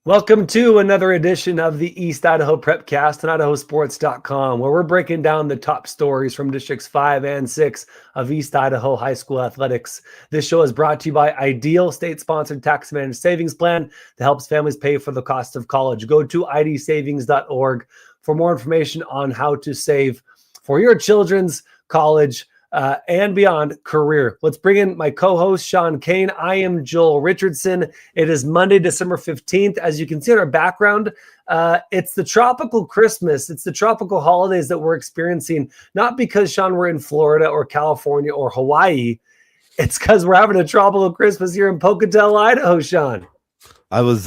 Welcome to another edition of the East Idaho Prepcast on IdahoSports.com, where we're breaking down the top stories from Districts 5 and 6 of East Idaho High School athletics. This show is brought to you by Ideal, state-sponsored tax-managed savings plan that helps families pay for the cost of college. Go to idsavings.org for more information on how to save for your children's college and beyond career. Let's bring in my co-host, Sean Kane. I am Joel Richardson. It is Monday, December 15th. As you can see in our background, it's the tropical Christmas. It's the tropical holidays that we're experiencing, not because, Sean, we're in Florida or California or Hawaii. It's because we're having a tropical Christmas here in Pocatello, Idaho, Sean. I was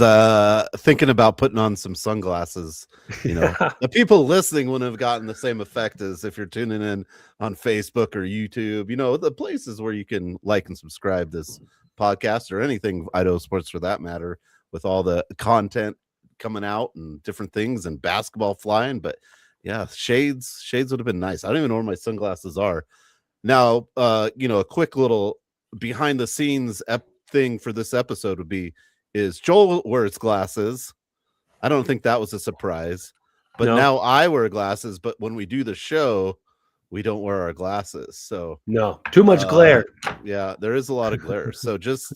thinking about putting on some sunglasses. The people listening wouldn't have gotten the same effect as if you're tuning in on Facebook or YouTube, the places where you can like and subscribe this podcast or anything Idaho Sports for that matter, with all the content coming out and different things and basketball flying. But yeah, shades would have been nice. I don't even know where my sunglasses are. Now, a quick little behind the scenes thing for this episode would be, is Joel wears glasses. I don't think that was a surprise, but Now I wear glasses, but when we do the show, we don't wear our glasses. So no, too much glare. Yeah, there is a lot of glare. So just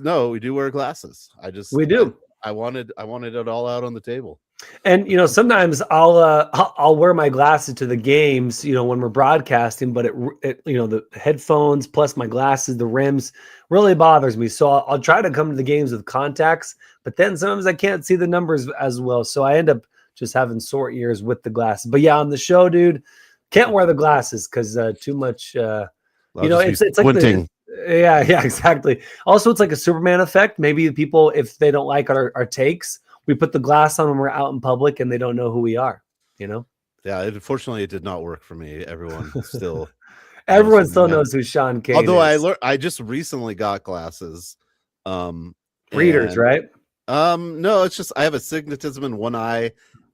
know we do wear glasses. We do. I wanted it all out on the table. And sometimes I'll wear my glasses to the games, when we're broadcasting, but it the headphones plus my glasses, the rims really bothers me. So I'll try to come to the games with contacts, but then sometimes I can't see the numbers as well. So I end up just having sore ears with the glasses. But yeah, on the show, dude, can't wear the glasses because too much. It's like yeah, exactly. Also, it's like a Superman effect. Maybe people, if they don't like our takes, we put the glass on when we're out in public and they don't know who we are, Yeah, unfortunately, it did not work for me. Everyone still knows who Sean Kane is. Although I just recently got glasses. Readers, right? No, it's just I have astigmatism in one eye,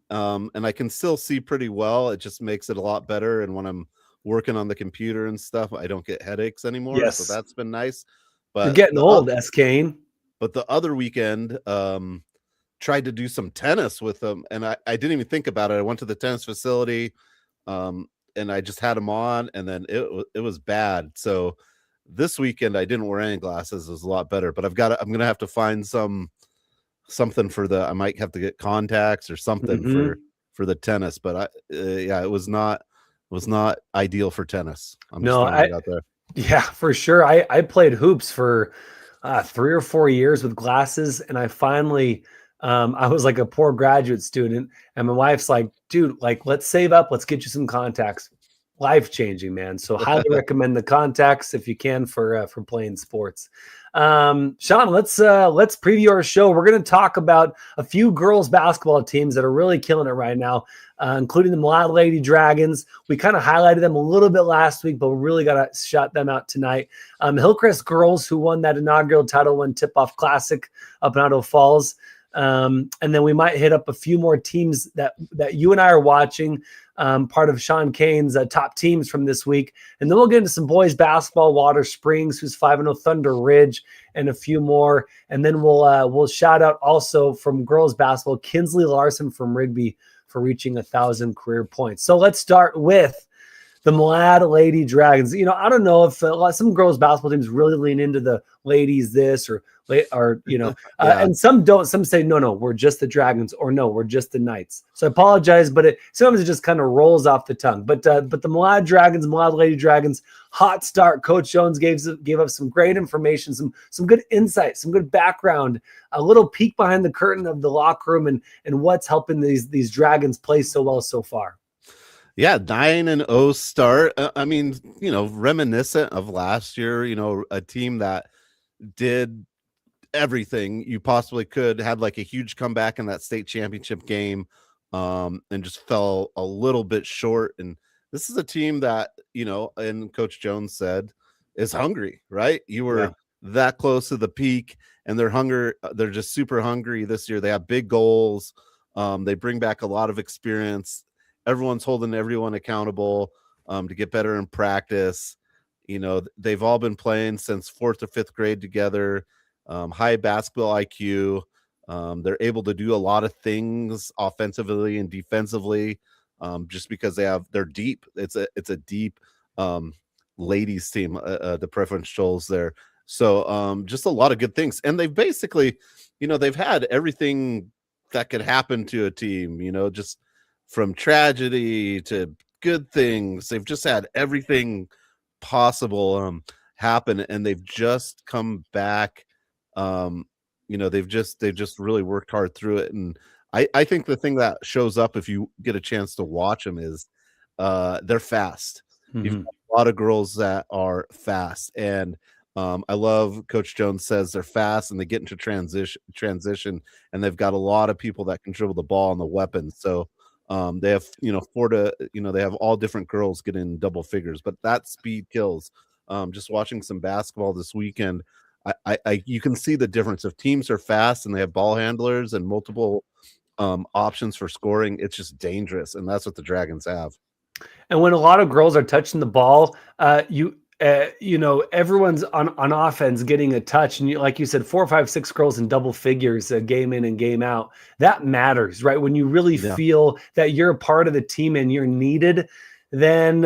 and I can still see pretty well. It just makes it a lot better. And when I'm working on the computer and stuff, I don't get headaches anymore. Yes. So that's been nice. But you're getting old, S. Kane. But the other weekend, tried to do some tennis with them, and I didn't even think about it. I went to the tennis facility, and I just had them on, and then it was bad. So this weekend I didn't wear any glasses. It was a lot better, but I'm gonna have to find something for I might have to get contacts or something for the tennis. But it was not ideal for tennis. Out there. Yeah, for sure. I played hoops for 3 or 4 years with glasses, and I finally I was like a poor graduate student, and my wife's like, dude, let's save up, let's get you some contacts. Life-changing, man. So highly recommend the contacts if you can for playing sports. Sean, let's preview our show. We're going to talk about a few girls basketball teams that are really killing it right now, including the Malad Lady Dragons. We kind of highlighted them a little bit last week, but we really got to shout them out tonight. Hillcrest girls, who won that inaugural Title I Tip-Off Classic up in Idaho Falls. And then we might hit up a few more teams that you and I are watching, part of Sean Kane's top teams from this week. And then we'll get into some boys basketball, Water Springs, who's 5-0, Thunder Ridge, and a few more. And then we'll shout out also from girls basketball, Kinsley Larson from Rigby for reaching 1,000 career points. So let's start with the Malad Lady Dragons. I don't know if some girls basketball teams really lean into the ladies this or yeah. And some don't. Some say, no, we're just the Dragons, or no, we're just the Knights. So I apologize, but sometimes it just kind of rolls off the tongue. But the Malad Dragons, Malad Lady Dragons, hot start. Coach Jones gave us some great information, some good insight, some good background, a little peek behind the curtain of the locker room and what's helping these Dragons play so well so far. Yeah, 9-0 start. Reminiscent of last year, a team that did everything you possibly could, had like a huge comeback in that state championship game, and just fell a little bit short. And this is a team that, and Coach Jones said, is hungry, right? You were that close to the peak, and they're just super hungry this year. They have big goals. They bring back a lot of experience. Everyone's holding everyone accountable to get better in practice. They've all been playing since 4th or 5th grade together. High basketball IQ. They're able to do a lot of things offensively and defensively, just because they're deep. It's a deep ladies team, the Preference Shoals there. So just a lot of good things, and they've basically, they've had everything that could happen to a team. Just from tragedy to good things. They've just had everything possible happen, and they've just come back. They've just really worked hard through it, and I think the thing that shows up if you get a chance to watch them is they're fast. You've Mhm. got a lot of girls that are fast, and I love Coach Jones says they're fast and they get into transition, and they've got a lot of people that can dribble the ball and the weapons. So they have they have all different girls getting in double figures, but that speed kills. Just watching some basketball this weekend, you can see the difference. If teams are fast and they have ball handlers and multiple options for scoring, it's just dangerous, and that's what the Dragons have. And when a lot of girls are touching the ball, everyone's on offense getting a touch, and like you said, 4, 5, 6 girls in double figures, game in and game out. That matters, right? When you really Yeah. feel that you're a part of the team and you're needed, then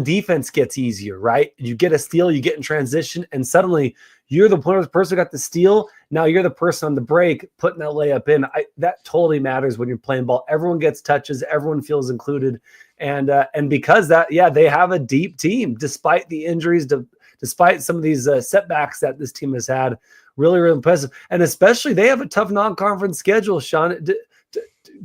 defense gets easier, right? You get a steal, you get in transition, and suddenly you're the person who got the steal. Now you're the person on the break putting that layup in. That totally matters when you're playing ball. Everyone gets touches, everyone feels included, and because that, they have a deep team despite the injuries, despite some of these setbacks that this team has had. Really, really impressive, and especially they have a tough non-conference schedule. Sean,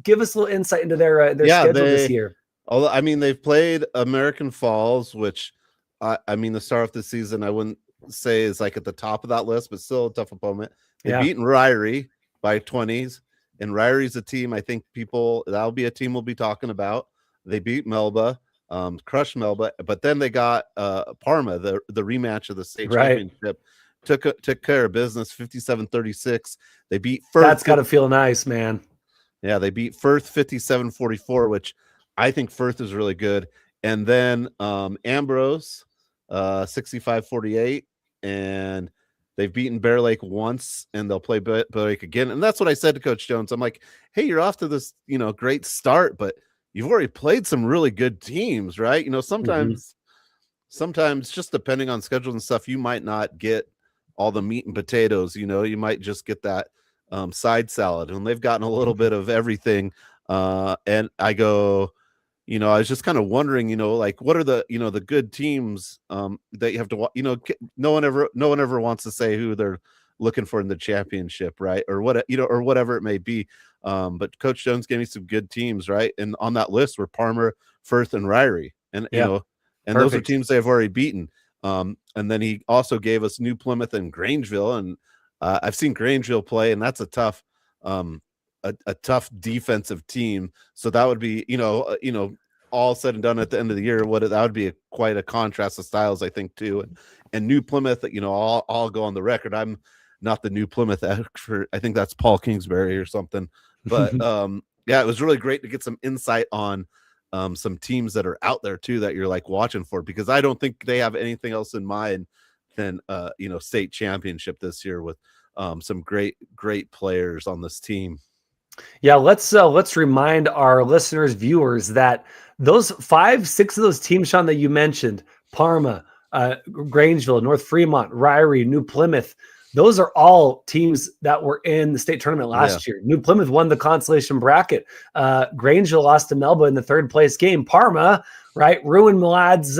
give us a little insight into their schedule this year. I mean, they've played American Falls, which the start of the season I wouldn't say is like at the top of that list, but still a tough opponent. They've beaten Ryrie by 20s, and Ryrie's a team I think that'll be a team we'll be talking about. They beat Melba, crushed Melba, but then they got Parma, the rematch of the state championship. Took care of business, 57-36. They beat Firth. That's got to feel nice, man. Yeah, they beat Firth 57-44, which I think Firth is really good. And then Ambrose 65-48, and they've beaten Bear Lake once, and they'll play Bear Lake again. And that's what I said to Coach Jones. I'm like, hey, you're off to this great start, but you've already played some really good teams, right? Sometimes just depending on schedule and stuff, you might not get all the meat and potatoes. You might just get that side salad, and they've gotten a little bit of everything. And I go, I was just kind of wondering, like, what are the the good teams that you have to watch? No one ever wants to say who they're looking for in the championship, right? Or what, or whatever it may be. But Coach Jones gave me some good teams, right? And on that list were Parma, Firth, and Ryrie, and and those are teams they've already beaten. And then he also gave us New Plymouth and Grangeville, and I've seen Grangeville play, and that's a tough defensive team. So that would be, all said and done at the end of the year, that would be quite a contrast of styles, I think, too. And New Plymouth, I'll go on the record. I'm not the New Plymouth expert. I think that's Paul Kingsbury or something. But it was really great to get some insight on some teams that are out there too that you're like watching for, because I don't think they have anything else in mind than state championship this year with some great players on this team. Yeah, let's remind our listeners, viewers, that those 5, 6 of those teams, Sean, that you mentioned, Parma, Grangeville, North Fremont, Ryrie, New Plymouth, those are all teams that were in the state tournament last year. New Plymouth won the consolation bracket. Grangeville lost to Melba in the 3rd place game. Parma, right, ruined Mlad's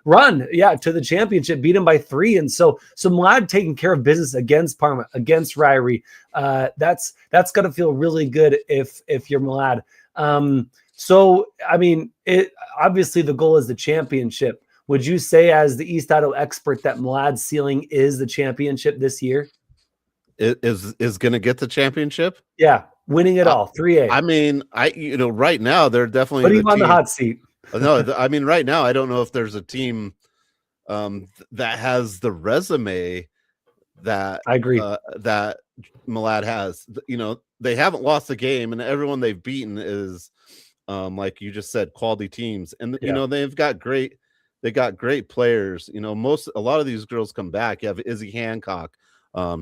run to the championship, beat him by 3. And so Mlad taking care of business against Parma, against Ryrie. That's going to feel really good if you're Mlad. So, I mean, obviously the goal is the championship. Would you say, as the East Idaho expert, that Mlad's ceiling is the championship this year? It is going to get the championship? Yeah, winning it all, 3A. I mean, right now they're definitely putting him on the hot seat. No, I mean, right now I don't know if there's a team that has the resume that I agree that Mlad has. They haven't lost a game, and everyone they've beaten is like you just said, quality teams, and they've got great players. A lot of these girls come back. You have Izzy Hancock,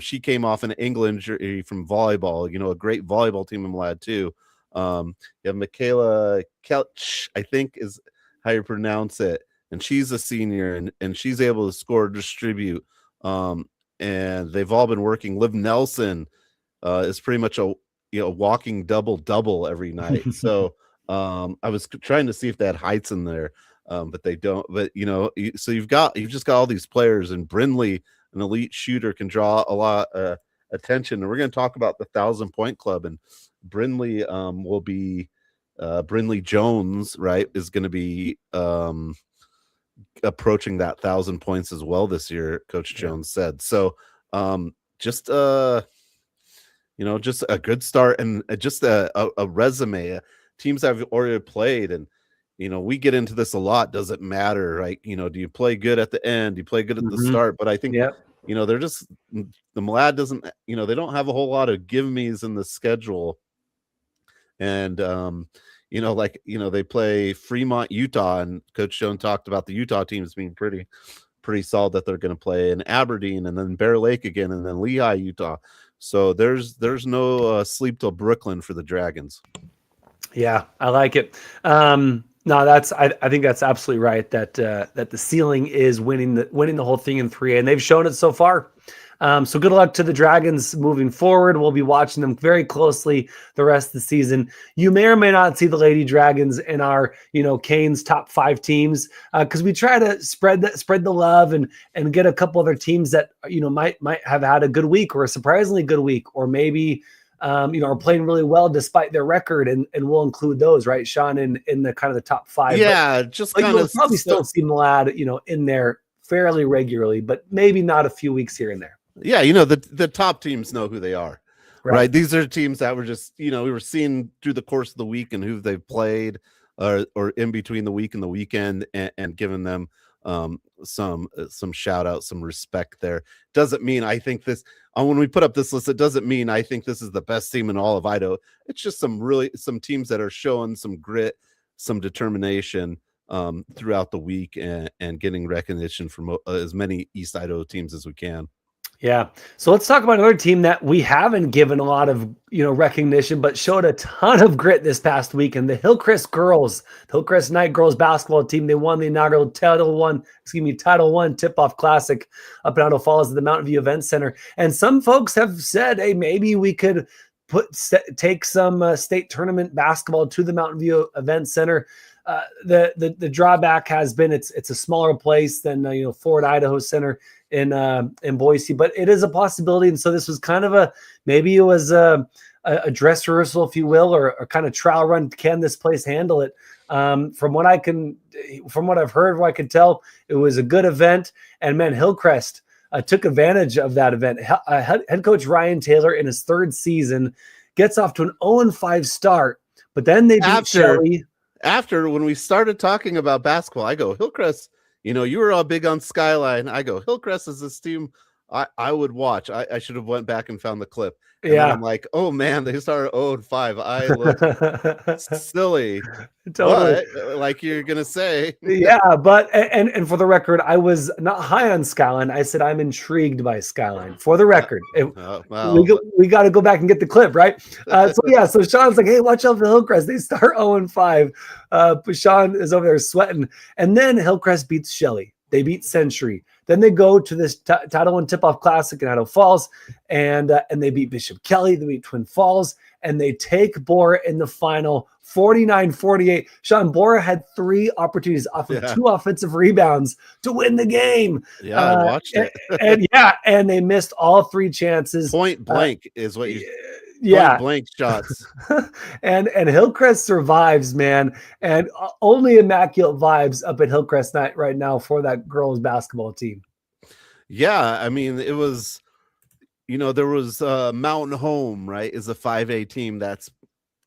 She came off an ankle injury from volleyball, a great volleyball team in Malad too. You have Michaela Kelch, I think is how you pronounce it. And she's a senior, and she's able to score, distribute. And they've all been working. Liv Nelson is pretty much a walking double every night. So I was trying to see if they had heights in there, but they don't. But so you've just got all these players, and Brindley, an elite shooter, can draw a lot attention. And we're going to talk about the 1,000-point club, and Brindley will be Brindley Jones, right, is going to be approaching that 1,000 points as well this year, Coach Jones said. So just a good start, and just a resume. Teams have already played, and we get into this a lot. Does it matter, right? Do you play good at the end? Do you play good at the start? But I think they're just, the Malad doesn't, they don't have a whole lot of give me's in the schedule. And they play Fremont, Utah, and Coach Jones talked about the Utah teams being pretty solid that they're going to play, in Aberdeen, and then Bear Lake again, and then Lehigh, Utah. So there's no sleep till Brooklyn for the Dragons. Yeah, I like it. No, I think that's absolutely right. That the ceiling is winning the whole thing in 3A, and they've shown it so far. So good luck to the Dragons moving forward. We'll be watching them very closely the rest of the season. You may or may not see the Lady Dragons in our, Kane's top 5 teams, because we try to spread the love and get a couple other teams that, might have had a good week or a surprisingly good week, or maybe, are playing really well despite their record, and we'll include those, right, Sean, in the kind of the top 5. Yeah, but you'll probably still see Malad, in there fairly regularly, but maybe not a few weeks here and there. Yeah, the top teams know who they are, right? These are teams that were just, we were seeing through the course of the week and who they've played, or in between the week and the weekend, and giving them some shout out, some respect there. Doesn't mean I think this, when we put up this list, it doesn't mean I think this is the best team in all of Idaho. It's just some teams that are showing some grit, some determination throughout the week, and getting recognition from as many East Idaho teams as we can. Yeah. So let's talk about another team that we haven't given a lot of, recognition, but showed a ton of grit this past week. And the Hillcrest girls, the Hillcrest Knight girls basketball team, they won the inaugural Title I Tip-Off Classic up in Idaho Falls at the Mountain View Event Center. And some folks have said, hey, maybe we could take some state tournament basketball to the Mountain View Event Center. The drawback has been it's a smaller place than Ford Idaho Center in Boise, but it is a possibility. And so this was kind of maybe it was a dress rehearsal, if you will, or a kind of trial run. Can this place handle it? From what I've heard, what I could tell, it was a good event. And man, Hillcrest took advantage of that event. Head coach Ryan Taylor, in his 3rd season, gets off to an 0-5 start, but then they beat Shelley. After, when we started talking about basketball, I go, Hillcrest, you were all big on Skyline. I go, Hillcrest is this team I would watch. I should have went back and found the clip. And then I'm like, oh man, they started 0-5. I looked silly. Totally. But, like you're gonna say. Yeah, but and for the record, I was not high on Skyline. I said I'm intrigued by Skyline. For the record, we got to go back and get the clip, right? So Sean's like, hey, watch out for Hillcrest. They start 0-5. But Sean is over there sweating. And then Hillcrest beats Shelley. They beat Century. Then they go to this Title I Tip-Off Classic in Idaho Falls, and they beat Bishop Kelly. They beat Twin Falls, and they take Bora in the final, 49-48. Sean, Bora had 3 opportunities off of 2 offensive rebounds to win the game. Yeah, I watched it. and they missed all 3 chances. Point blank is what you. Yeah, blank shots. and Hillcrest survives, man, and only immaculate vibes up at Hillcrest Night right now for that girls basketball team. Yeah, I mean, it was, there was Mountain Home, right, is a 5A team that's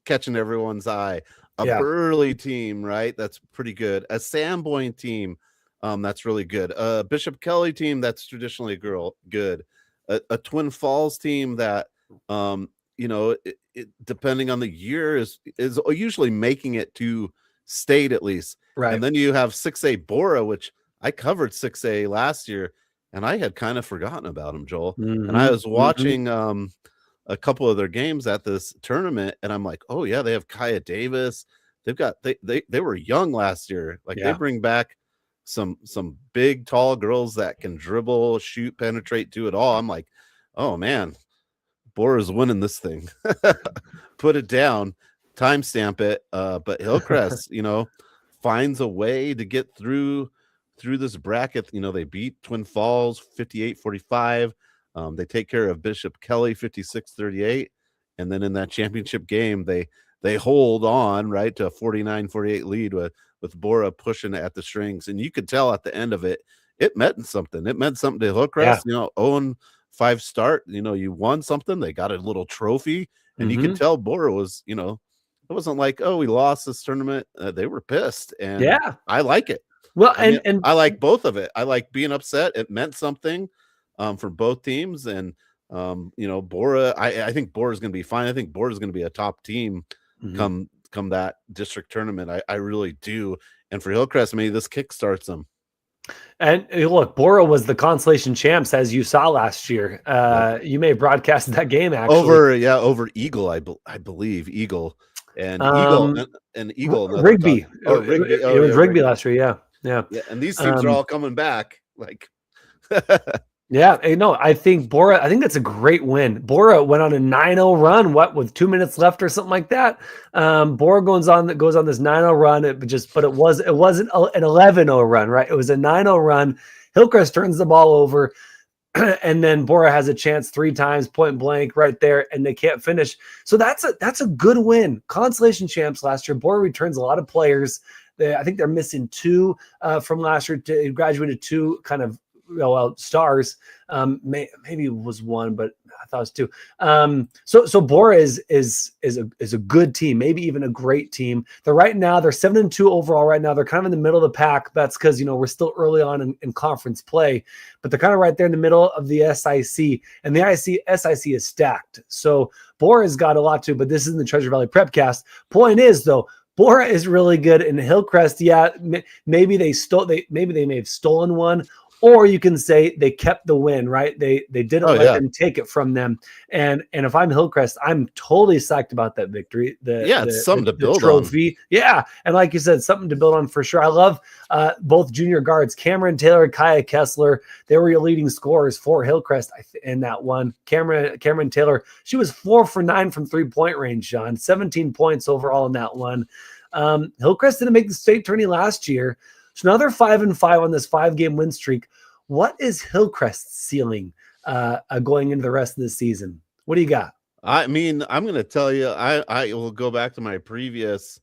catching everyone's eye. A Burley team, right, that's pretty good. A Sanborn team, that's really good. A Bishop Kelly team that's traditionally good. A Twin Falls team that it depending on the year is usually making it to state at least. Right. And then you have 6A Bora, which I covered 6A last year, and I had kind of forgotten about them, Joel. And I Mm-hmm. was Mm-hmm. watching a couple of their games at this tournament, and I'm like, oh yeah, they have Kaya Davis. They were young last year. Like they Yeah. bring back some big tall girls that can dribble, shoot, penetrate, do it all. I'm like, oh man, Bora's winning this thing. Put it down, timestamp it. But Hillcrest, finds a way to get through this bracket. They beat Twin Falls 58-45. They take care of Bishop Kelly 56-38. And then in that championship game, they hold on right to a 49-48 lead with Bora pushing at the strings. And you could tell at the end of it, it meant something. It meant something to Yeah. Hillcrest, 0-5 start. You won something. They got a little trophy. And you could Mm-hmm. tell Bora was, it wasn't like, oh, we lost this tournament. They were pissed. And Yeah. I like it. Well, I mean, and I like both of it. I like being upset. It meant something for both teams. And, Bora, I think Bora's going to be fine. I think Bora's going to be a top team mm-hmm. come that district tournament. I really do. And for Hillcrest, maybe this kickstarts them. And look, Bora was the consolation champs, as you saw last year. Yep. You may have broadcasted that game actually. Over Eagle, I believe Eagle and Um, Eagle. No, they're Rigby. talking. Oh, Rigby. It Oh, was yeah, Rigby Rigby. last year. Yeah. Yeah. Yeah, and these teams are all coming back. Like, Yeah, no, I think that's a great win. Bora went on a 9-0 run, with 2 minutes left or something like that. Bora goes on this 9-0 run. But it wasn't an 11-0 run, right? It was a 9-0 run. Hillcrest turns the ball over, and then Bora has a chance 3 times, point blank, right there, and they can't finish. So that's a good win. Consolation champs last year. Bora returns a lot of players. I think they're missing 2 from last year. Graduated 2 kind of stars. Maybe it was 1, but I thought it was 2. So Bora is a good team, maybe even a great team. They're 7-2 overall right now. They're kind of in the middle of the pack. That's because we're still early on in conference play, but they're kind of right there in the middle of the SIC, and the SIC is stacked. So Bora's got a lot to, but this isn't the Treasure Valley Prepcast. Point is though, Bora is really good, and Hillcrest, yeah, maybe they may have stolen one, or you can say they kept the win, right? They didn't let them take it from them. And if I'm Hillcrest, I'm totally psyched about that victory. it's something to build trophy. On. Yeah. And like you said, something to build on for sure. I love both junior guards, Cameron Taylor, Kaya Kessler. They were your leading scorers for Hillcrest in that one. Cameron Taylor, she was 4 for 9 from 3-point range, John. 17 points overall in that one. Hillcrest didn't make the state tourney last year. So now they're 5-5 on this 5-game win streak. What is Hillcrest's ceiling going into the rest of the season? What do you got? I mean, I'm going to tell you, I will go back to my previous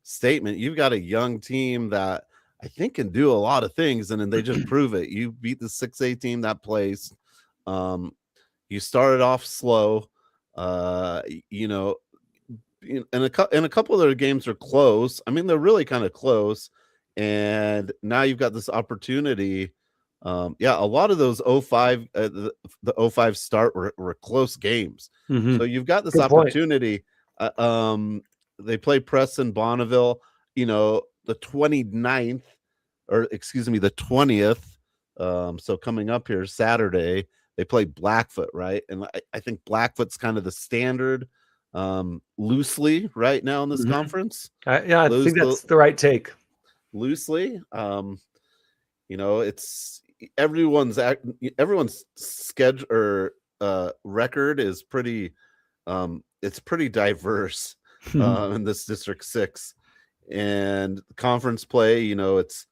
statement. You've got a young team that I think can do a lot of things, and then they just prove it. You beat the 6A team that plays. You started off slow. And a couple of their games are close. I mean, they're really kind of close. And now you've got this opportunity. A lot of those 05, the 05 start were close games. Mm-hmm. So you've got this Good opportunity. They play Preston Bonneville, the 29th, or excuse me, the 20th. So coming up here Saturday, they play Blackfoot, right? And I think Blackfoot's kind of the standard loosely right now in this conference. I think that's the right take. Loosely. It's everyone's schedule or record is pretty it's pretty diverse in this District 6, and conference play, it's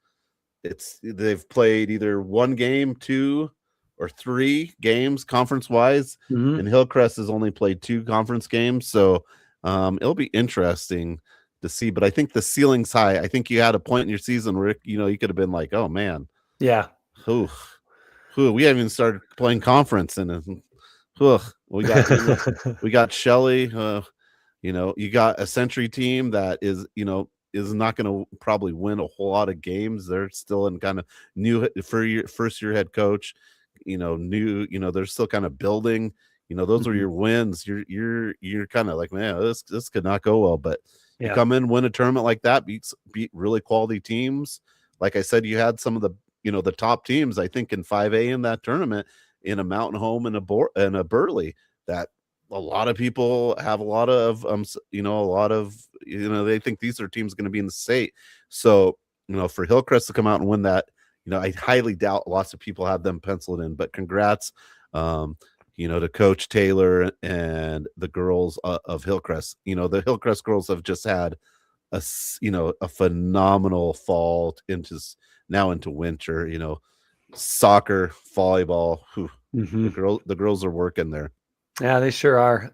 they've played either 1 game, 2 or 3 games conference wise, and Hillcrest has only played 2 conference games, so it'll be interesting to see. But I think the ceiling's high. I think you had a point in your season where you could have been like, oh man, yeah, we haven't even started playing conference, and we got Shelly. You got a Century team that is not going to probably win a whole lot of games. They're still in kind of new for your first year head coach. They're still kind of building. Those are your wins. You're kind of like, man, this could not go well, but you come in, win a tournament like that, beat really quality teams. Like I said, you had some of the the top teams, I think, in 5A in that tournament, in a Mountain Home and a Burley, that a lot of people have a lot of they think these are teams going to be in the state. So, for Hillcrest to come out and win that, I highly doubt lots of people have them penciled in, but congrats, to Coach Taylor and the girls of Hillcrest. The Hillcrest girls have just had a phenomenal fall into winter, soccer, volleyball. The girls are working there. Yeah, they sure are.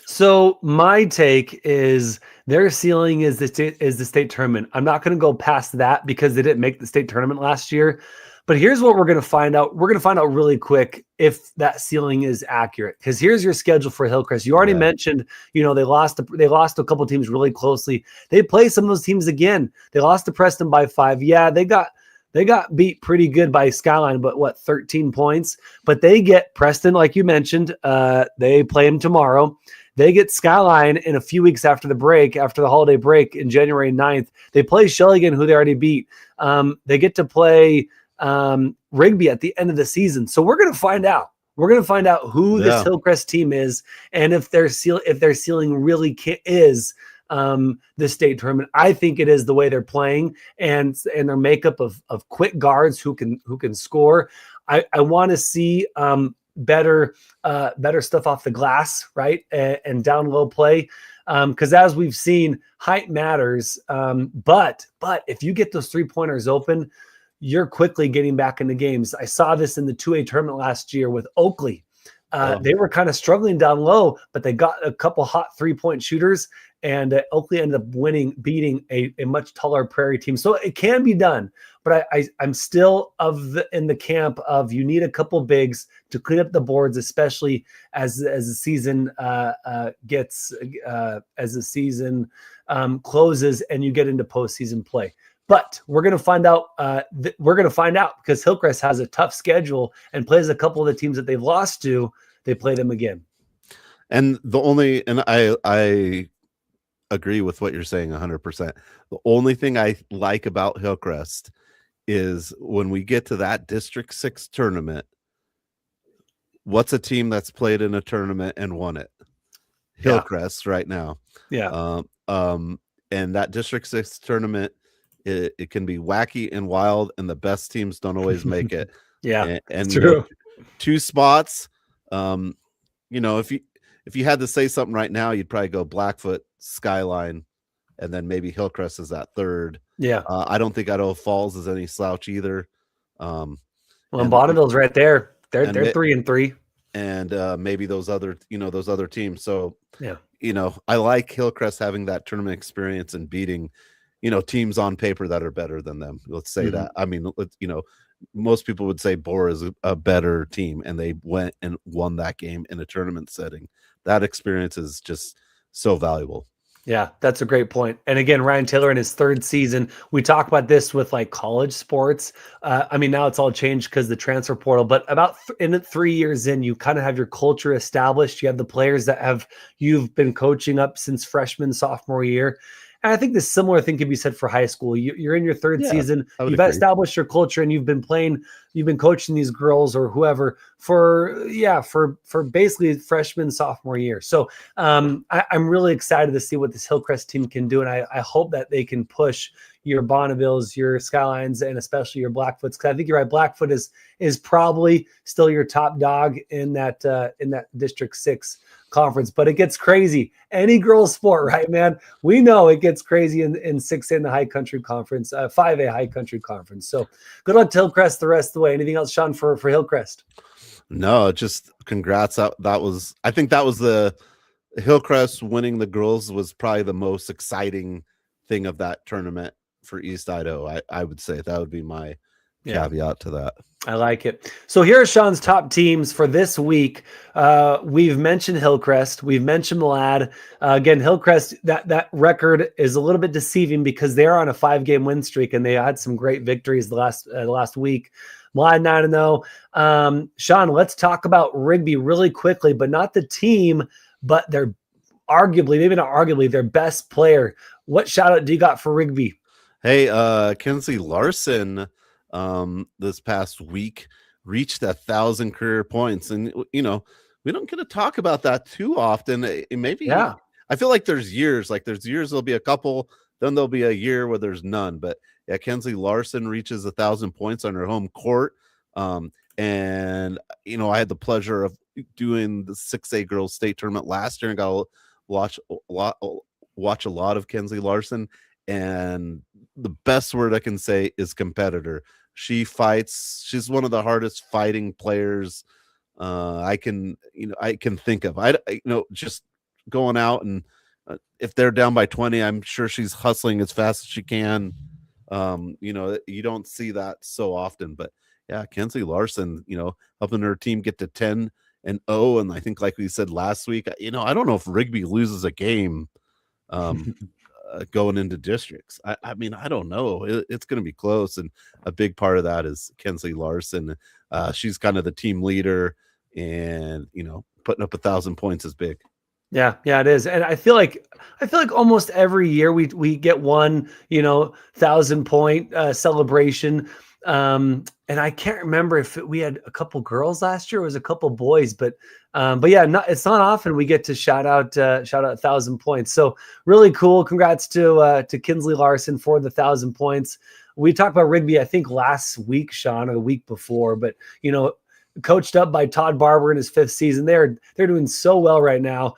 So my take is their ceiling is the state tournament. I'm not going to go past that because they didn't make the state tournament last year. But here's what we're going to find out. We're going to find out really quick if that ceiling is accurate. Because here's your schedule for Hillcrest. You already mentioned, they lost a couple teams really closely. They play some of those teams again. They lost to Preston by 5. Yeah, they got beat pretty good by Skyline, but 13 points. But they get Preston, like you mentioned. They play them tomorrow. They get Skyline in a few weeks after the holiday break in January 9th. They play Shelley, who they already beat. They get to play Rigby at the end of the season. So we're going to find out. We're going to find out who this Hillcrest team is and if their ceiling really is the state tournament. I think it is the way they're playing and their makeup of quick guards who can score. I want to see better stuff off the glass, right? And down low play. Because as we've seen, height matters. But if you get those 3-pointers open, you're quickly getting back into games. I saw this in the 2A tournament last year with Oakley. They were kind of struggling down low, but they got a couple hot 3-point shooters, and Oakley ended up beating a much taller Prairie team. So it can be done, but I'm still in the camp of you need a couple bigs to clean up the boards, especially as the season closes and you get into postseason play. But we're going to find out. Because Hillcrest has a tough schedule and plays a couple of the teams that they've lost to. They play them again. And I agree with what you're saying 100%. The only thing I like about Hillcrest is when we get to that District 6 tournament, what's a team that's played in a tournament and won it? Hillcrest right now. Yeah. And that District 6 tournament, it can be wacky and wild, and the best teams don't always make it. And true. 2 spots. If you had to say something right now, you'd probably go Blackfoot, Skyline, and then maybe Hillcrest is that third. Yeah. I don't think Idaho Falls is any slouch either. And Bonneville's right there. They're 3-3. And maybe those other teams. So yeah, I like Hillcrest having that tournament experience and beating teams on paper that are better than them. Let's say that. I mean, most people would say Bora is a better team, and they went and won that game in a tournament setting. That experience is just so valuable. Yeah, that's a great point. And again, Ryan Taylor in his 3rd season, we talk about this with like college sports. Now it's all changed because the transfer portal, but about 3 years in, you kind of have your culture established. You have the players that you've been coaching up since freshman, sophomore year. And I think the similar thing can be said for high school. You're in your 3rd season. You've established your culture, and you've been coaching these girls or whoever for basically freshman, sophomore year. So I'm really excited to see what this Hillcrest team can do, and I hope that they can push your Bonnevilles, your Skylines, and especially your Blackfoots. Because I think you're right. Blackfoot is probably still your top dog in that District 6 conference, but it gets crazy. Any girls sport, right, man? We know it gets crazy in 6A in the High Country Conference, 5A High Country Conference. So good luck to Hillcrest the rest of the way. Anything else, Sean, for Hillcrest? No, just congrats. I think that was the Hillcrest winning the girls was probably the most exciting thing of that tournament for East Idaho. I would say that would be my caveat to that. I like it. So here are Sean's top teams for this week. We've mentioned Hillcrest. We've mentioned Malad. Again, Hillcrest, that record is a little bit deceiving because they're on a 5-game win streak and they had some great victories the last week. Malad 9-0. Sean, let's talk about Rigby really quickly, but not the team, but their maybe not arguably, their best player. What shout out do you got for Rigby? Hey, Kenzie Larson this past week, reached 1,000 career points. And, we don't get to talk about that too often. Maybe I feel like there's years there'll be a couple, then there'll be a year where there's none. But yeah, Kenzie Larson reaches 1,000 points on her home court. And, I had the pleasure of doing the 6A girls state tournament last year and got to watch a lot of Kenzie Larson. And the best word I can say is competitor. She fights. She's one of the hardest fighting players I can think of. Just going out and if they're down by 20, I'm sure she's hustling as fast as she can. You don't see that so often, but yeah, Kenzie Larson, helping her team get to 10-0. And I think, like we said last week, I don't know if Rigby loses a game going into districts. I mean, I don't know. It's going to be close. And a big part of that is Kenzie Larson. She's kind of the team leader, and, putting up 1,000 points is big. Yeah, it is. And I feel like almost every year we get one, 1,000-point celebration. And I can't remember if we had a couple girls last year, or it was a couple boys, but yeah, it's not often we get to shout out 1,000 points. So really cool. Congrats to Kinsley Larson for the 1,000 points. We talked about Rigby, I think last week, Sean, or the week before, but coached up by Todd Barber in his 5th season. They're doing so well right now.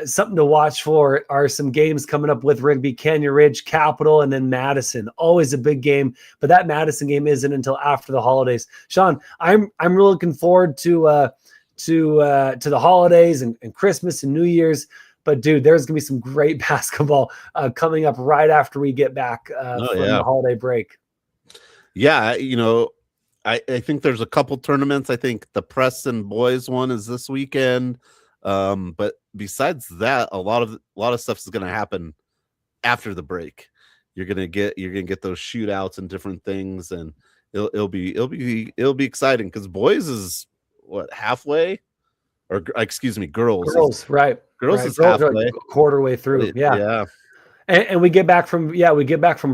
Something to watch for are some games coming up with Rigby: Canyon Ridge, Capital, and then Madison. Always a big game, but that Madison game isn't until after the holidays. Sean, I'm really looking forward to the holidays and Christmas and New Year's. But dude, there's gonna be some great basketball coming up right after we get back from the holiday break. Yeah, I think there's a couple tournaments. I think the Preston boys one is this weekend. But besides that, a lot of stuff is going to happen after the break. You're going to get those shootouts and different things, and it'll be exciting because boys is what, halfway, or excuse me, girls is halfway, like a quarter way through. Yeah. And we get back from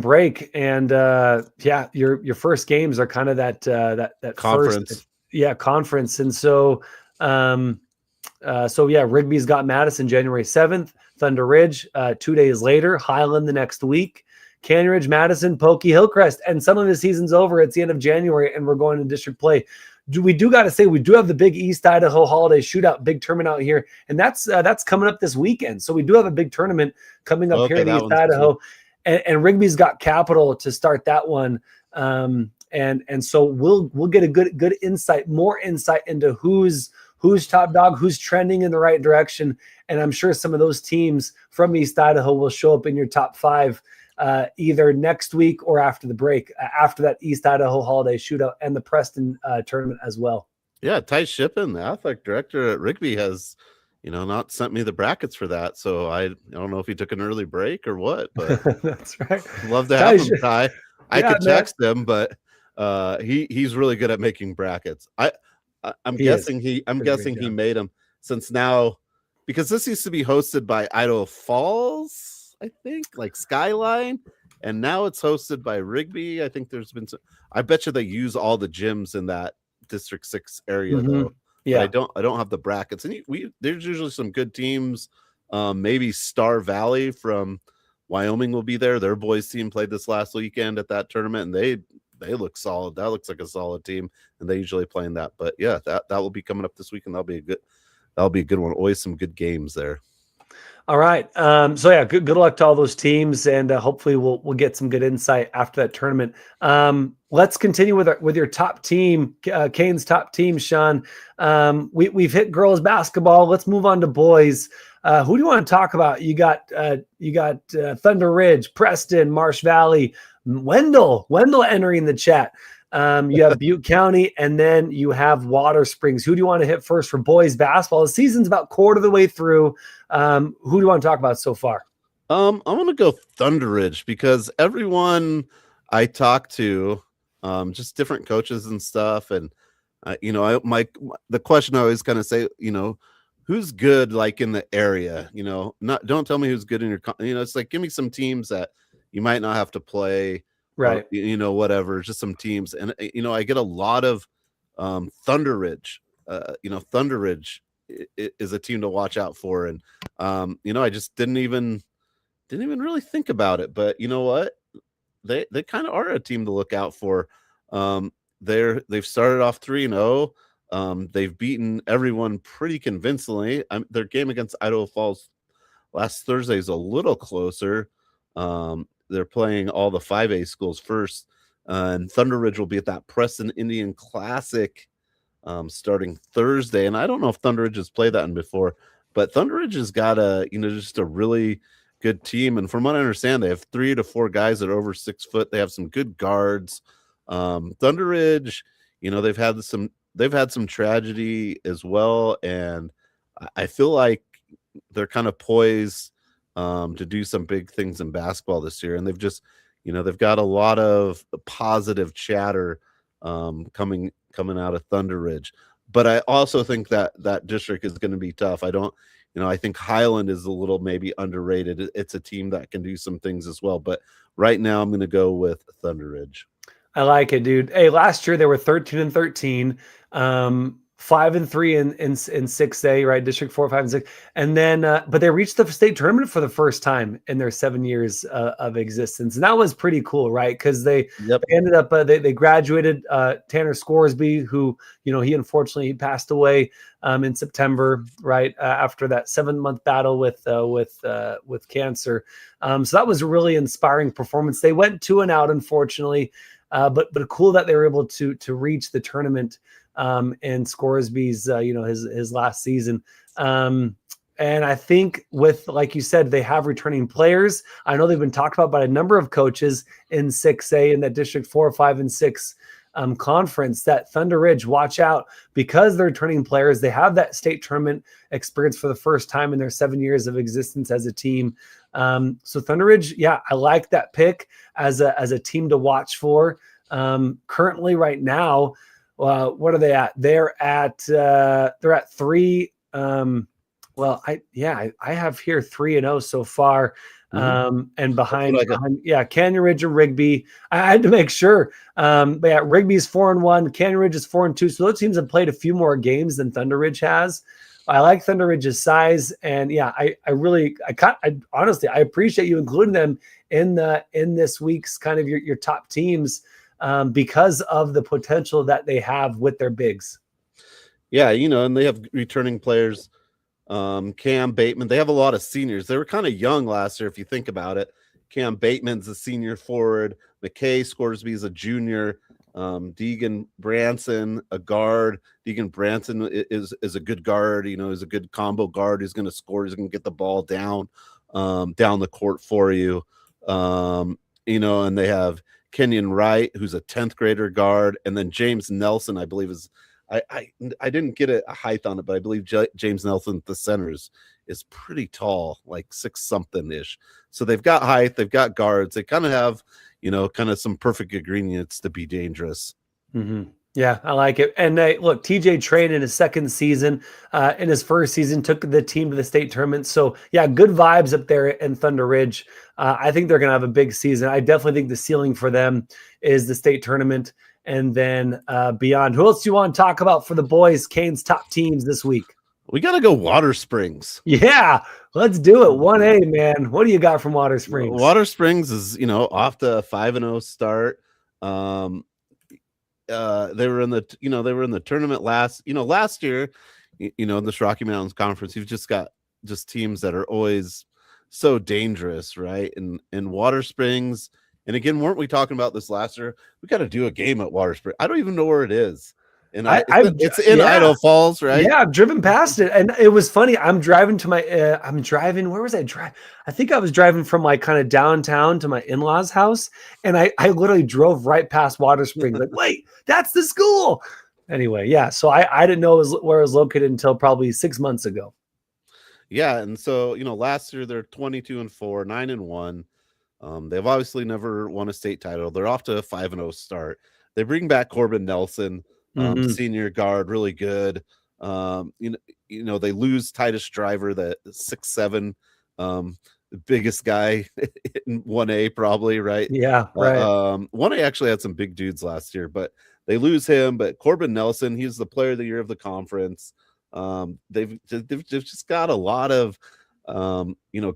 break, and your first games are kind of that conference. Conference. And so Rigby's got Madison January 7th, Thunder Ridge 2 days later, Highland the next week, Canyon Ridge, Madison, Pokey, Hillcrest, and some of the season's over. It's the end of January, and we're going to district play. We do got to say, we do have the big East Idaho Holiday Shootout, big tournament out here, and that's coming up this weekend. So we do have a big tournament coming up here in East Idaho, and Rigby's got Capital to start that one. And so we'll get a good insight, more insight into who's top dog, who's trending in the right direction, and I'm sure some of those teams from East Idaho will show up in your top 5. Either next week or after the break, after that East Idaho Holiday Shootout and the Preston tournament as well. Yeah, Ty Shippen, the athletic director at Rigby, has not sent me the brackets for that, so I don't know if he took an early break or what, but that's right. Love to have him, Ty. I could text him, but he's really good at making brackets. I'm guessing he made them, since now, because this used to be hosted by Idaho Falls, I think, like Skyline, and now it's hosted by Rigby. I think there's been I bet you they use all the gyms in that District 6 area though. Yeah, but I don't have the brackets, and there's usually some good teams. Maybe Star Valley from Wyoming will be there. Their boys team played this last weekend at that tournament, and they look solid. That looks like a solid team, and they usually play in that. But yeah, that will be coming up this week, and that'll be a good one. Always some good games there. All right. So yeah, good luck to all those teams, and hopefully we'll get some good insight after that tournament. Let's continue with your top team, Kane's top team, Sean. We've hit girls basketball. Let's move on to boys. Who do you want to talk about? You got Thunder Ridge, Preston, Marsh Valley, Wendell entering the chat. You have Butte County, and then you have Water Springs. Who do you want to hit first for boys basketball? The season's about quarter of the way through. Who do you want to talk about so far? I'm going to go Thunder Ridge, because everyone I talk to, just different coaches and stuff, and the question I always kind of say, who's good, like in the area, don't tell me who's good in your, it's like, give me some teams that you might not have to play Right. whatever, just some teams. And, I get a lot of Thunder Ridge. Thunder Ridge is a team to watch out for. And, I just didn't even really think about it. But you know what? They kind of are a team to look out for. They've started off 3-0. They've beaten everyone pretty convincingly. Their game against Idaho Falls last Thursday is a little closer. They're playing all the 5A schools first, and Thunder Ridge will be at that Preston Indian Classic starting Thursday. And I don't know if Thunder Ridge has played that one before, but Thunder Ridge has got just a really good team. And from what I understand, they have 3 to 4 guys that are over 6 foot. They have some good guards. Thunder Ridge, they've had some tragedy as well, and I feel like they're kind of poised to do some big things in basketball this year. And they've just, they've got a lot of positive chatter coming out of Thunder Ridge. But I also think that district is going to be tough. I think Highland is a little maybe underrated. It's a team that can do some things as well. But right now I'm going to go with Thunder Ridge. I like it, dude. Hey, last year they were 13-13, 5-3 in 6A, right? District 4, 5, and 6. And then, but they reached the state tournament for the first time in their 7 years of existence. And that was pretty cool, right? Because they ended up, they graduated Tanner Scoresby, who, he unfortunately passed away in September, right? After that 7-month battle with cancer. So that was a really inspiring performance. They went 2-out, unfortunately. But cool that they were able to reach the tournament in Scoresby's his last season. And I think with, like you said, they have returning players. I know they've been talked about by a number of coaches in 6A in that District 4, 5, and 6 conference. That Thunder Ridge, watch out, because they're returning players. They have that state tournament experience for the first time in their 7 years of existence as a team. So Thunder Ridge, yeah, I like that pick as a team to watch for. Currently, right now, what are they at? They're at 3. I have here 3-0 so far. And behind, Canyon Ridge and Rigby. I had to make sure. But yeah, Rigby's 4-1, Canyon Ridge is 4-2. So those teams have played a few more games than Thunder Ridge has. I like Thunder Ridge's size, and yeah, I honestly appreciate you including them in this week's kind of your top teams because of the potential that they have with their bigs. Yeah, and they have returning players. Cam Bateman, they have a lot of seniors. They were kind of young last year, if you think about it. Cam Bateman's a senior forward. McKay Scoresby is a junior. Deegan Branson, a guard. Deegan Branson is a good guard. Is a good combo guard. He's going to score. He's going to get the ball down the court for you. And they have Kenyon Wright, who's a 10th grader guard, and then James Nelson, I believe is. I didn't get a height on it, but I believe James Nelson, the centers, is pretty tall, like 6 something ish. So they've got height, they've got guards, they kind of have, kind of some perfect ingredients to be dangerous. Mm-hmm. Yeah, I like it. And look, TJ Train in his second season, in his first season, took the team to the state tournament. So yeah, good vibes up there in Thunder Ridge. I think they're going to have a big season. I definitely think the ceiling for them is the state tournament. And then beyond, who else do you want to talk about for the boys, Kane's top teams this week? We got to go Water Springs. Yeah, let's do it. 1A, man. What do you got from Water Springs? Water Springs is, off to a 5-0 start. They were in the tournament last year, this Rocky Mountains Conference. You've just got teams that are always so dangerous, right? And Water Springs. And again, weren't we talking about this last year? We got to do a game at Water Springs. I don't even know where it is. And it's in Idaho Falls, right? Yeah, I've driven past it. And it was funny. I'm driving to my, where was I driving? I think I was driving from like kind of downtown to my in-laws' house. And I literally drove right past Water Springs. Like, wait, that's the school. Anyway, yeah. So I didn't know where it was located until probably 6 months ago. Yeah. And so, last year they're 22-4, 9-1. They've obviously never won a state title. They're off to a 5-0 start. They bring back Corbin Nelson, senior guard, really good. They lose Titus Driver, the 6'7", biggest guy in 1A probably, right? Yeah, right. 1A actually had some big dudes last year, but they lose him. But Corbin Nelson, he's the player of the year of the conference. They've just got a lot of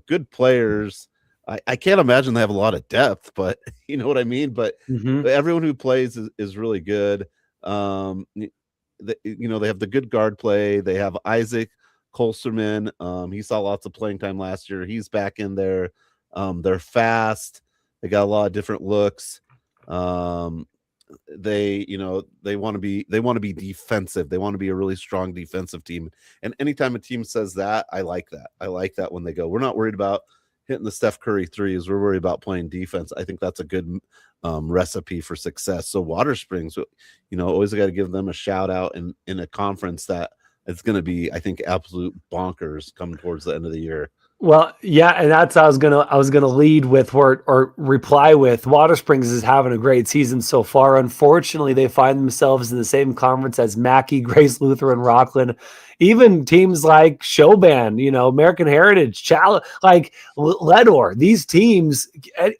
good players. I can't imagine they have a lot of depth, but you know what I mean. But Mm-hmm. everyone who plays is really good. They have the good guard play. They have Isaac Kolsterman. He saw lots of playing time last year. He's back in there. They're fast. They got a lot of different looks. They want to be defensive. They want to be a really strong defensive team. And anytime a team says that, I like that. I like that when they go, we're not worried about hitting the Steph Curry threes. We're worried about playing defense. I think that's a good recipe for success. So Water Springs, always got to give them a shout out in a conference that it's going to be, I think, absolute bonkers coming towards the end of the year. Well, yeah, and that's I was gonna lead with or reply with. Water Springs is having a great season so far. Unfortunately, they find themselves in the same conference as Mackey, Grace Lutheran, Rockland, even teams like Showban, American Heritage, like Ledor. These teams,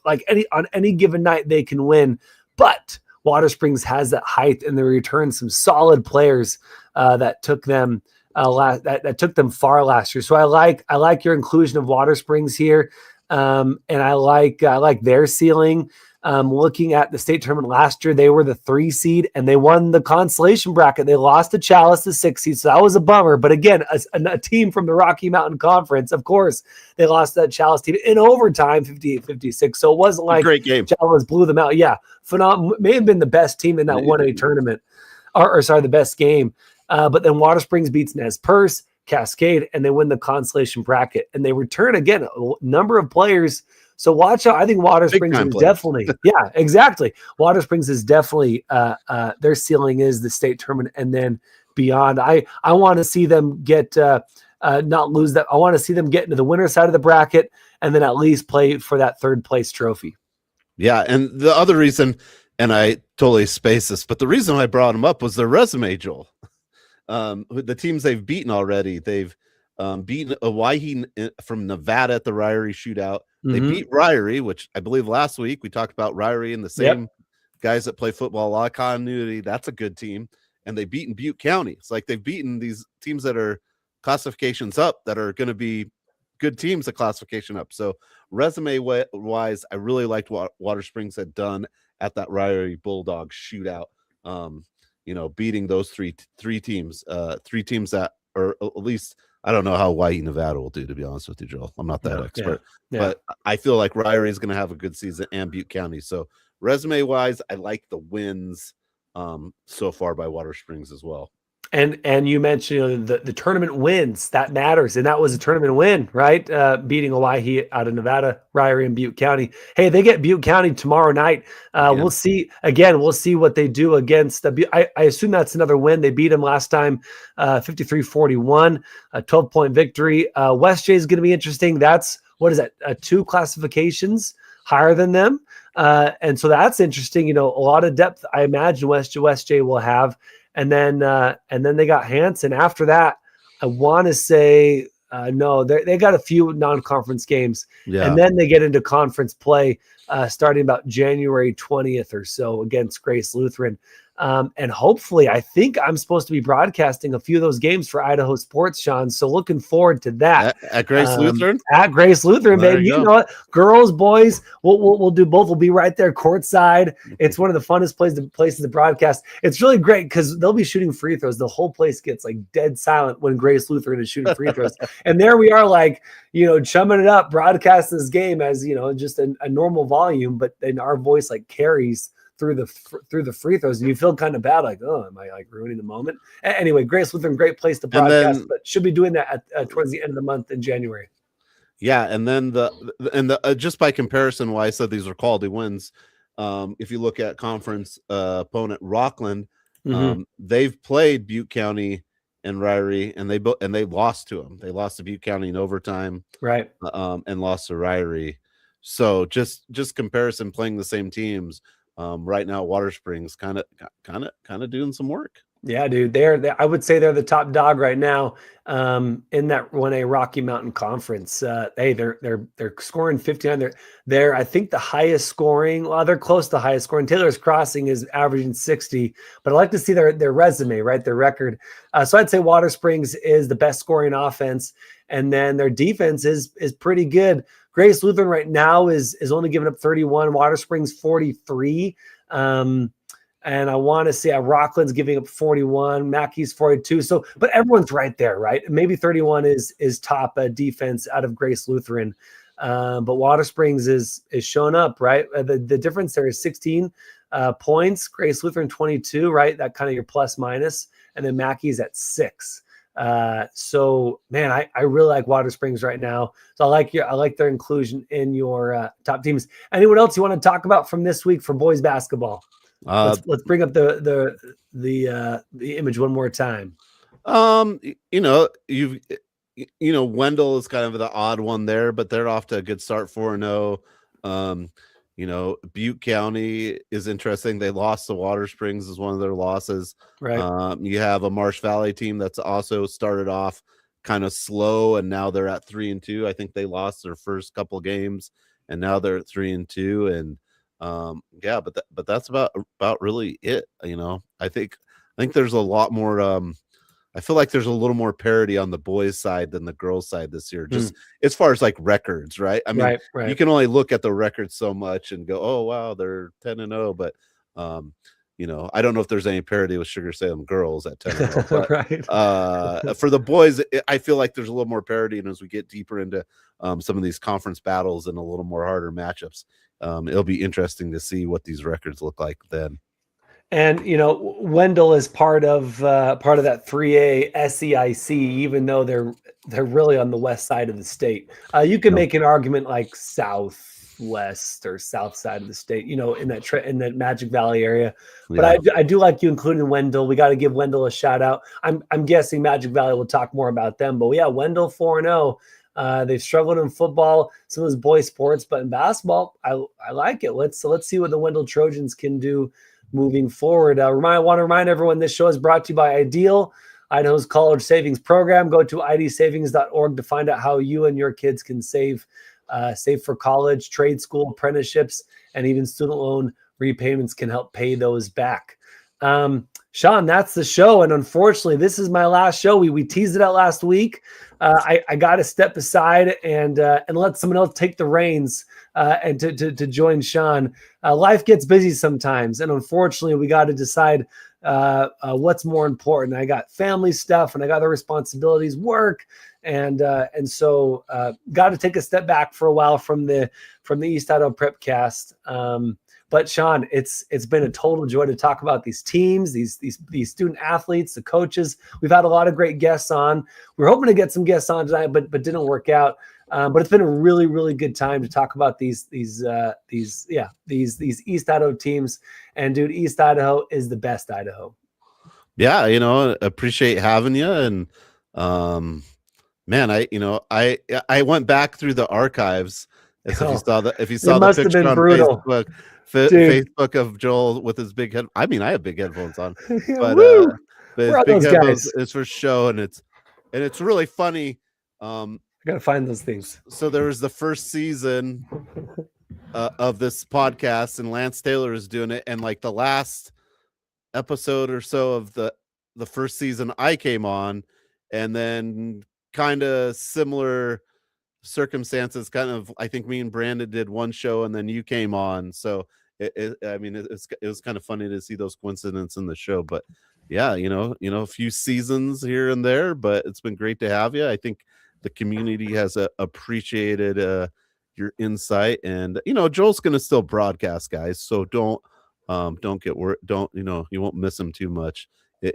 like on any given night, they can win. But Water Springs has that height, and they return some solid players that took them. That took them far last year. So I like your inclusion of Water Springs here, and I like their ceiling. Looking at the state tournament last year, they were the 3 seed and they won the consolation bracket. They lost to Chalice, the 6 seed, so that was a bummer. But again, a team from the Rocky Mountain Conference, of course, they lost to that Chalice team in overtime, 58-56. So it wasn't like great game. Chalice blew them out. Yeah, phenomenal. May have been the best team in that 1A tournament, or the best game. But then Water Springs beats Nez Perce, Cascade, and they win the consolation bracket. And they return, again, a number of players. So watch out. I think Water Springs is definitely, yeah, exactly. Water Springs is definitely, their ceiling is the state tournament and then beyond. I want to see them get, not lose that. I want to see them get into the winner side of the bracket and then at least play for that 3rd place trophy. Yeah. And the other reason, and I totally spaced this, but the reason I brought them up was their resume, Joel. The teams they've beaten already, they've beaten Hawaii from Nevada at the Ryrie shootout. They beat Ryrie, which I believe last week we talked about Ryrie and the same guys that play football, a lot of continuity. That's a good team. And they've beaten Butte County. It's like they've beaten these teams that are classifications up that are going to be good teams at classification up. So resume wise, I really liked what Water Springs had done at that Ryrie Bulldog shootout. Beating those three teams that are at least, I don't know how Hawaii, Nevada will do, to be honest with you, Joel. I'm not that expert, but I feel like Ryrie is going to have a good season and Butte County. So resume wise, I like the wins so far by Water Springs as well. And you mentioned the tournament wins, that matters. And that was a tournament win, right? Beating Hawaii out of Nevada, Ryrie and Butte County. Hey, they get Butte County tomorrow night. We'll see what they do against I assume that's another win. They beat them last time, 53-41, a 12-point victory. West J is going to be interesting. That's, what is that? 2 classifications higher than them. And so that's interesting. A lot of depth, I imagine West J will have. And then they got Hanson. After that, I want to say no. They got a few non-conference games, and then they get into conference play starting about January 20th or so against Grace Lutheran. And hopefully, I think I'm supposed to be broadcasting a few of those games for Idaho Sports, Sean. So looking forward to that. At Grace Lutheran? At Grace Lutheran, baby. You know it. Girls, boys, we'll do both. We'll be right there courtside. It's one of the funnest places to broadcast. It's really great because they'll be shooting free throws. The whole place gets like dead silent when Grace Lutheran is shooting free throws. And there we are, like, chumming it up, broadcasting this game as, just a normal volume, but then our voice like carries through the free throws, and you feel kind of bad, like, oh, am I like ruining the moment? Anyway, Grace Lutheran, great place to broadcast, but should be doing that at towards the end of the month in January. Yeah, and then the just by comparison, why I said these are quality wins. If you look at conference opponent Rockland, they've played Butte County and Ryrie, and they lost to them. They lost to Butte County in overtime, right? And lost to Ryrie. So just comparison, playing the same teams. Right now, Water Springs kind of doing some work. Yeah, dude. I would say they're the top dog right now in that 1A Rocky Mountain Conference. Hey, they're scoring 59. They're I think the highest scoring. Well, they're close to the highest scoring. Taylor's Crossing is averaging 60, but I like to see their resume, right? Their record. So I'd say Water Springs is the best scoring offense, and then their defense is pretty good. Grace Lutheran right now is only giving up 31. Water Springs 43. And I want to say Rockland's giving up 41, Mackey's 42. So, but everyone's right there, right? Maybe 31 is top defense out of Grace Lutheran, but Water Springs is showing up, right? The difference there is 16 points. Grace Lutheran 22, right? That kind of your plus minus, and then Mackey's at 6. So man, I really like Water Springs right now. So I like their inclusion in your top teams. Anyone else you want to talk about from this week for boys basketball? Let's bring up the image one more time. Wendell is kind of the odd one there, but they're off to a good start 4-0. Butte County is interesting. They lost to Water Springs as one of their losses. Right. You have a Marsh Valley team that's also started off kind of slow, and now they're at 3-2. I think they lost their first couple games, and now they're at 3-2. And but that's about really it. I think there's a lot more. I feel like there's a little more parity on the boys' side than the girls' side this year, just as far as like records, right? I mean, right. You can only look at the records so much and go, oh wow, they're 10-0, but I don't know if there's any parity with Sugar Salem girls at 10-0. But, right. For the boys, I feel like there's a little more parity, and as we get deeper into some of these conference battles and a little more harder matchups, it'll be interesting to see what these records look like then. And Wendell is part of that 3A SEIC, even though they're really on the west side of the state. You can make an argument like southwest or south side of the state, in that Magic Valley area. But I do like you including Wendell. We got to give Wendell a shout out. I'm guessing Magic Valley will talk more about them, but yeah, Wendell 4-0. They've struggled in football, some of those boys sports, but in basketball, I like it. Let's see what the Wendell Trojans can do moving forward. I want to remind everyone this show is brought to you by Ideal, Idaho's college savings program. Go to idsavings.org to find out how you and your kids can save for college, trade school, apprenticeships, and even student loan repayments can help pay those back. Sean, that's the show. And unfortunately, this is my last show. We teased it out last week. I got to step aside and let someone else take the reins and to join Sean. Life gets busy sometimes. And unfortunately, we got to decide what's more important. I got family stuff and I got other responsibilities, work. And so got to take a step back for a while from the East Idaho Prepcast. But Sean, it's been a total joy to talk about these teams, these student athletes, the coaches. We've had a lot of great guests on. We were hoping to get some guests on tonight, but didn't work out. But it's been a really, really good time to talk about these East Idaho teams. And dude, East Idaho is the best Idaho. Yeah, appreciate having you. And man, I went back through the archives. If you saw the picture on Facebook of Joel with his big head. I mean, I have big headphones on, but his big headphones is for show, and it's really funny. I gotta find those things. So there was the first season of this podcast, and Lance Taylor is doing it, and like the last episode or so of the first season, I came on, and then kind of similar circumstances, kind of, I think me and Brandon did one show and then you came on, so it was kind of funny to see those coincidences in the show. But yeah, a few seasons here and there, but it's been great to have you. I think the community has appreciated your insight, and Joel's gonna still broadcast, guys, so don't get worried. You won't miss him too much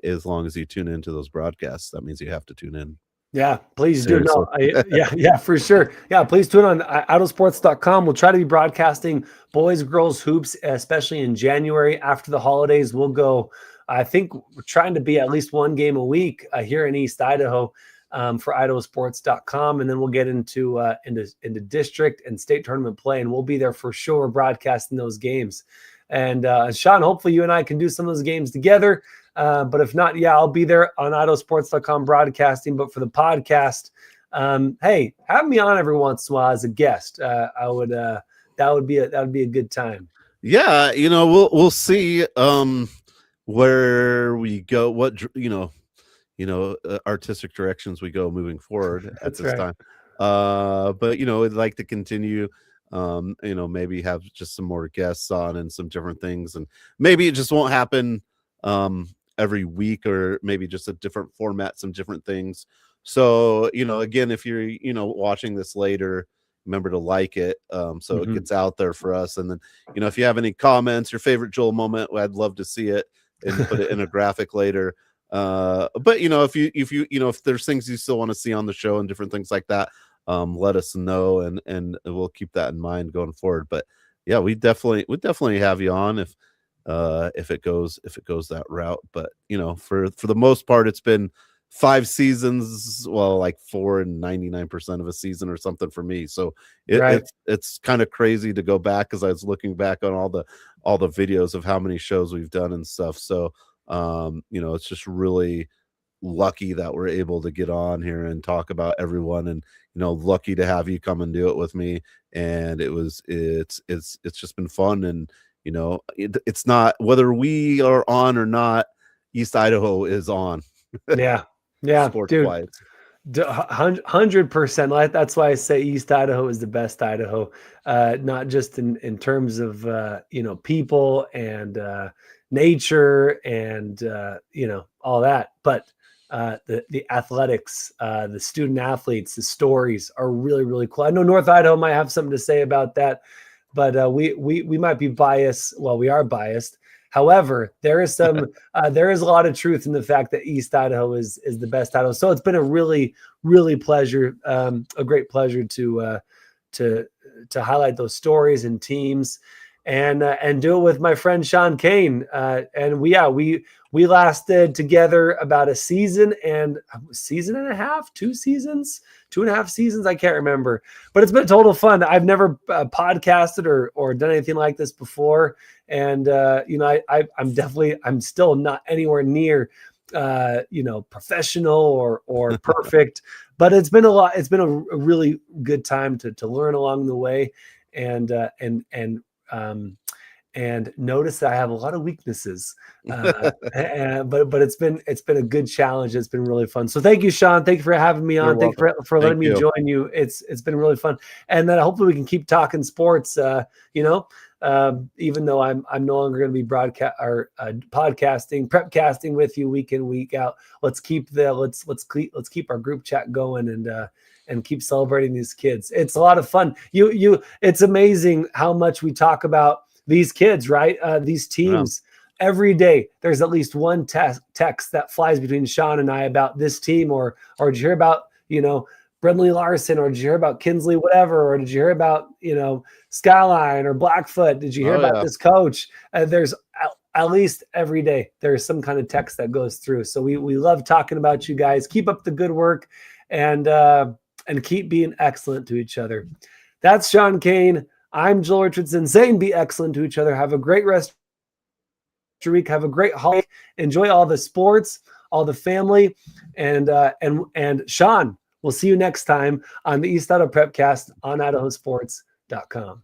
as long as you tune into those broadcasts. That means you have to tune in. Yeah, please do. No, yeah, for sure. Yeah, please tune on IdahoSports.com. We'll try to be broadcasting boys, girls, hoops, especially in January after the holidays. We'll go, I think we're trying to be at least one game a week here in East Idaho for IdahoSports.com. And then we'll get into district and state tournament play, and we'll be there for sure broadcasting those games. And Sean, hopefully you and I can do some of those games together. But if not, yeah, I'll be there on IdahoSports.com broadcasting. But for the podcast, hey, have me on every once in a while as a guest. I would that would be a good time. Yeah, we'll see where we go, what artistic directions we go moving forward at That's this right. time. But I'd like to continue, maybe have just some more guests on and some different things, and maybe it just won't happen every week, or maybe just a different format, some different things. So, again, if you're, watching this later, remember to like it, so it gets out there for us. And then, if you have any comments, your favorite Joel moment, I'd love to see it and put it in a graphic later. But if there's things you still want to see on the show and different things like that, let us know, and we'll keep that in mind going forward. But yeah, we definitely have you on if it goes that route. But for the most part, it's been 5 seasons, well, like 4 and 99% of a season or something for me. So Right. it's kind of crazy to go back, because I was looking back on all the videos of how many shows we've done and stuff. So it's just really lucky that we're able to get on here and talk about everyone, and lucky to have you come and do it with me. And it's just been fun. And it's not, whether we are on or not, East Idaho is on. Yeah. Yeah, Sports dude. wise. 100%. That's why I say East Idaho is the best Idaho, not just in terms of people and nature and all that, but the athletics, the student athletes, the stories are really, really cool. I know North Idaho might have something to say about that, but we might be biased. Well, we are biased. However, there is a lot of truth in the fact that East Idaho is the best Idaho. So it's been a really, really pleasure, a great pleasure to highlight those stories and teams, and do it with my friend Sean Kane. And we lasted together about a season and a half, 2 seasons, 2.5 seasons. I can't remember, but it's been total fun. I've never podcasted or done anything like this before. And, I'm still not anywhere near, professional or perfect, but it's been a lot. It's been a really good time to learn along the way, and notice that I have a lot of weaknesses, but it's been a good challenge. It's been really fun. So thank you, Sean. Thank you for having me on. Thank you for letting me join you. It's been really fun, and then hopefully we can keep talking sports. Even though I'm no longer going to be podcasting, prepcasting with you week in, week out. Let's keep our group chat going and keep celebrating these kids. It's a lot of fun. It's amazing how much we talk about these kids, right? These teams. Yeah. Every day there's at least one text that flies between Sean and I about this team, or did you hear about, Brentley Larson, or did you hear about Kinsley, whatever, or did you hear about, Skyline or Blackfoot? Did you hear about this coach? There's at least every day there's some kind of text that goes through. So we love talking about you guys. Keep up the good work, and keep being excellent to each other. That's Sean Kane. I'm Joel Richardson saying be excellent to each other. Have a great rest of your week. Have a great holiday. Enjoy all the sports, all the family, and Sean, we'll see you next time on the East Idaho Prepcast on IdahoSports.com.